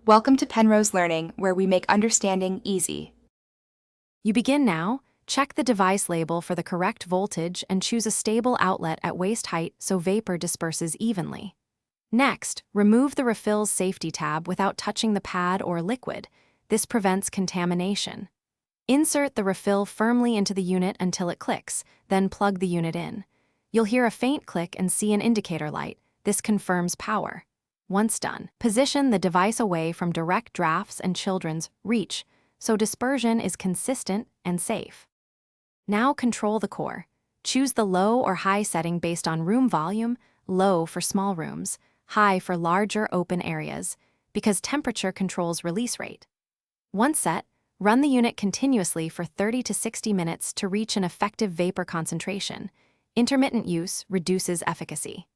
Welcome to Penrose Learning, where we make understanding easy. You begin now. Check the device label for the correct voltage and choose a stable outlet at waist height so vapor disperses evenly. Next, remove the refill's safety tab without touching the pad or liquid. This prevents contamination. Insert the refill firmly into the unit until it clicks, then plug the unit in. You'll hear a faint click and see an indicator light. This confirms power. Once done, position the device away from direct drafts and children's reach, so dispersion is consistent and safe. Now control the core. Choose the low or high setting based on room volume, low for small rooms, high for larger open areas, because temperature controls release rate. Once set, run the unit continuously for 30 to 60 minutes to reach an effective vapor concentration. Intermittent use reduces efficacy.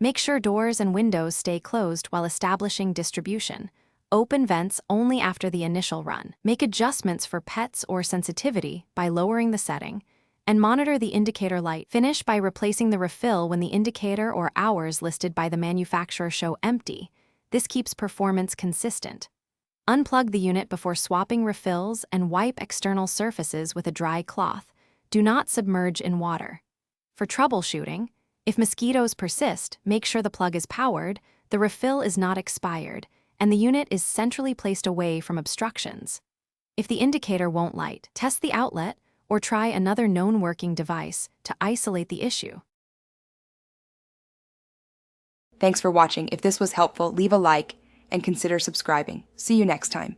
Make sure doors and windows stay closed while establishing distribution. Open vents only after the initial run. Make adjustments for pets or sensitivity by lowering the setting, and monitor the indicator light. Finish by replacing the refill when the indicator or hours listed by the manufacturer show empty. This keeps performance consistent. Unplug the unit before swapping refills and wipe external surfaces with a dry cloth. Do not submerge in water. For troubleshooting, if mosquitoes persist, make sure the plug is powered, the refill is not expired, and the unit is centrally placed away from obstructions. If the indicator won't light, test the outlet or try another known working device to isolate the issue. Thanks for watching. If this was helpful, leave a like and consider subscribing. See you next time.